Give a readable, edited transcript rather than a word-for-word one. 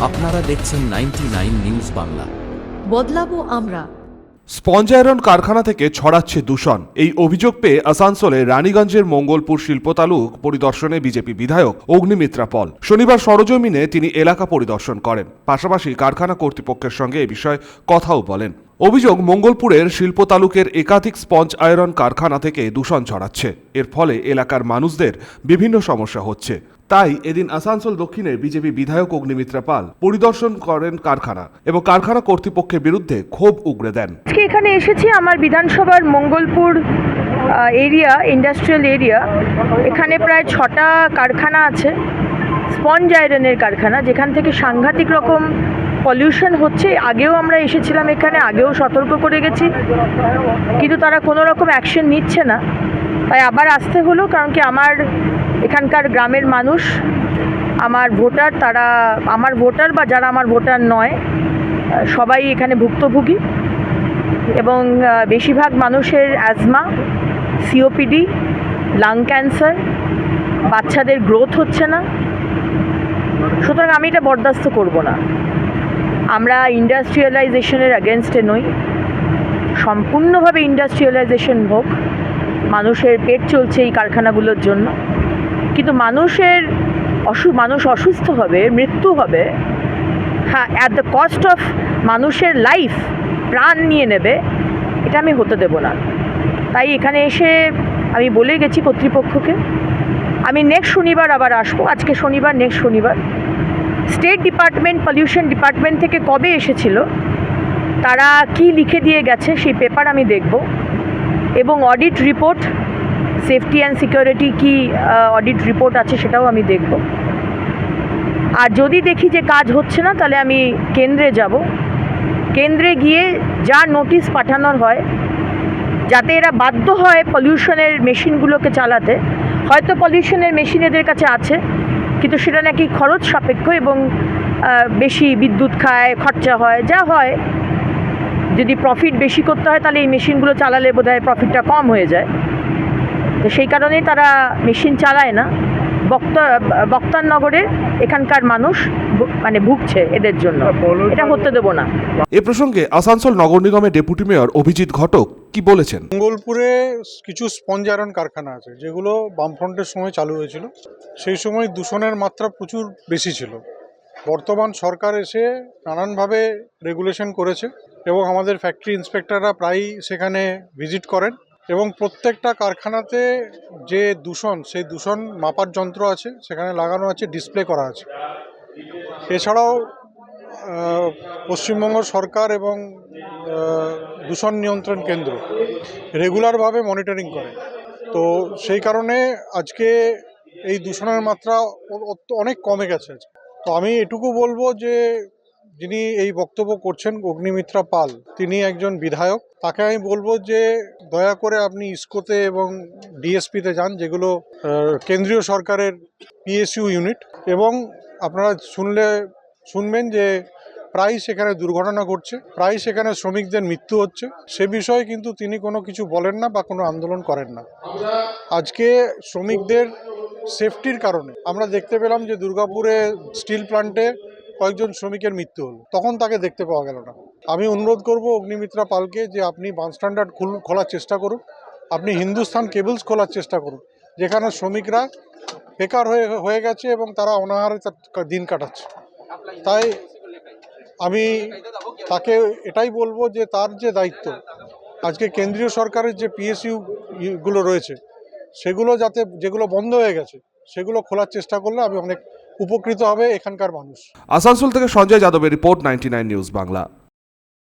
আপনারা দেখছেন 99 নিউজ বাংলা। বদলাবো আমরা। স্পঞ্জ আয়রন কারখানা থেকে ছড়াচ্ছে দূষণ। এই অভিযোগ পেয়ে আসানসোলে রানীগঞ্জের মঙ্গলপুর শিল্প তালুক পরিদর্শনে বিজেপি বিধায়ক অগ্নিমিত্রা পল শনিবার সরজমিনে তিনি এলাকা পরিদর্শন করেন, পাশাপাশি কারখানা কর্তৃপক্ষের সঙ্গে এ বিষয়ে কথাও বলেন। অভিযোগ, মঙ্গলপুরের শিল্প তালুকের একাধিক স্পঞ্জ আয়রন কারখানা থেকে দূষণ ছড়াচ্ছে। এর ফলে এলাকার মানুষদের বিভিন্ন সমস্যা হচ্ছে। তাই এদিন আসানসোল দক্ষিণের বিজেপি বিধায়ক অগ্নিমিত্রা পাল পরিদর্শন করেন কারখানা এবং কারখানা কর্তৃপক্ষের বিরুদ্ধে ক্ষোভ উগরে দেন। আজকে এখানে এসেছি আমার বিধানসভার মঙ্গলপুর এরিয়া, ইন্ডাস্ট্রিয়াল এরিয়া। এখানে প্রায় 6টা কারখানা আছে, স্পঞ্জ আয়রনের কারখানা, যেখান থেকে সাংঘাতিক রকম পলিউশন হচ্ছে। আগেও আমরা এসেছিলাম এখানে, আগেও সতর্ক করে গেছি, কিন্তু তারা কোনো রকম অ্যাকশন নিচ্ছে না। তাই আবার আসতে হলো, কারণ কি আমার এখানকার গ্রামের মানুষ, আমার ভোটার, তারা আমার ভোটার বা যারা আমার ভোটার নয়, সবাই এখানে ভুক্তভোগী। এবং বেশিরভাগ মানুষের অ্যাজমা, সিওপিডি, লাং ক্যান্সার, বাচ্চাদের গ্রোথ হচ্ছে না। সুতরাং আমি এটা বরদাস্ত করব না। আমরা ইন্ডাস্ট্রিয়ালাইজেশনের অ্যাগেনস্টে নই, সম্পূর্ণভাবে ইন্ডাস্ট্রিয়ালাইজেশন হোক। মানুষের পেট চলছে এই কারখানাগুলোর জন্য, কিন্তু মানুষ অসুস্থ হবে, মৃত্যু হবে, হ্যাঁ, অ্যাট দ্য কস্ট অফ মানুষের লাইফ, প্রাণ নিয়ে নেবে, এটা আমি হতে দেব না। তাই এখানে এসে আমি বলে গেছি কর্তৃপক্ষকে, আমি নেক্সট শনিবার আবার আসবো। আজকে শনিবার, নেক্সট শনিবার। স্টেট ডিপার্টমেন্ট, পলিউশন ডিপার্টমেন্ট থেকে কবে এসেছিল, তারা কি লিখে দিয়ে গেছে সেই পেপার আমি দেখব, এবং audit report, safety and security কি অডিট রিপোর্ট আছে সেটাও আমি দেখব। আর যদি দেখি যে কাজ হচ্ছে না, তাহলে আমি কেন্দ্রে যাব। কেন্দ্রে গিয়ে যা নোটিশ পাঠানোর হয়, যাতে এরা বাধ্য হয় পলিউশনের মেশিনগুলোকে চালাতে। হয়তো পলিউশনের মেশিন এদের কাছে আছে, কিন্তু সেটা নাকি খরচ সাপেক্ষ এবং বেশি বিদ্যুৎ খায়, খরচা হয়, যা হয়। যদি প্রফিট বেশি করতে হয়, তাহলে এই মেশিনগুলো চালালে বোধহয় প্রফিটটা কম হয়ে যায়। তো সেই কারণেই তারা মেশিন চালায় না। বক্তারনগরে এখানকার মানুষ মানে ভুগছে এদের জন্য, এটা হতে দেব না। এ প্রসঙ্গে আসানসোল নগর নিগমের ডেপুটি মেয়র অভিজিৎ ঘটক কি বলেছেন? মঙ্গলপুরে কিছু স্পঞ্জ আয়রন কারখানা আছে, যেগুলো বামফ্রন্টের সময় চালু হয়েছিল। সেই সময় দূষণের মাত্রা প্রচুর বেশি ছিল। বর্তমান সরকার এসে নানানভাবে রেগুলেশন করেছে এবং আমাদের ফ্যাক্টরি ইন্সপেক্টররা প্রায়ই সেখানে ভিজিট করেন, এবং প্রত্যেকটা কারখানাতে যে দূষণ, সেই দূষণ মাপার যন্ত্র আছে, সেখানে লাগানো আছে, ডিসপ্লে করা আছে। এছাড়াও পশ্চিমবঙ্গ সরকার এবং দূষণ নিয়ন্ত্রণ কেন্দ্র রেগুলারভাবে মনিটরিং করে। তো সেই কারণে আজকে এই দূষণের মাত্রা অনেক কমে গেছে। তো আমি এটুকু বলবো যে যিনি এই বক্তব্য করছেন, অগ্নিমিত্রা পাল, তিনি একজন বিধায়ক। তাকে আমি বলবো যে দয়া করে আপনি ইসকোতে এবং ডিএসপিতে যান, যেগুলো কেন্দ্রীয় সরকারের পিএসইউ ইউনিট, এবং আপনারা শুনবেন যে প্রায় সেখানে দুর্ঘটনা ঘটছে, প্রায় সেখানে শ্রমিকদের মৃত্যু হচ্ছে। সে বিষয়ে কিন্তু তিনি কোনো কিছু বলেন না বা কোনো আন্দোলন করেন না। আজকে শ্রমিকদের সেফটির কারণে আমরা দেখতে পেলাম যে দুর্গাপুরে স্টিল প্ল্যান্টে কয়েকজন শ্রমিকের মৃত্যু হলো, তখন তাকে দেখতে পাওয়া গেল না। আমি অনুরোধ করব অগ্নিমিত্রা পালকে যে আপনি বানস্ট্যান্ডার্ড খোলার চেষ্টা করুন, আপনি হিন্দুস্তান কেবলস খোলার চেষ্টা করুন, যেখানে শ্রমিকরা বেকার হয়ে গেছে এবং তারা অনাহারে দিন কাটাচ্ছে। তাই আমি তাকে এটাই বলবো যে তার যে দায়িত্ব, আজকে কেন্দ্রীয় সরকারের যে পিএসইউ গুলো রয়েছে, সেগুলো যাতে, যেগুলো বন্ধ হয়ে গেছে, সেগুলো খোলার চেষ্টা করলে আমি অনেক উপকৃত হবে এখানকার মানুষ। আসানসোল থেকে সঞ্জয় যাদবের রিপোর্ট, 99 নিউজ বাংলা।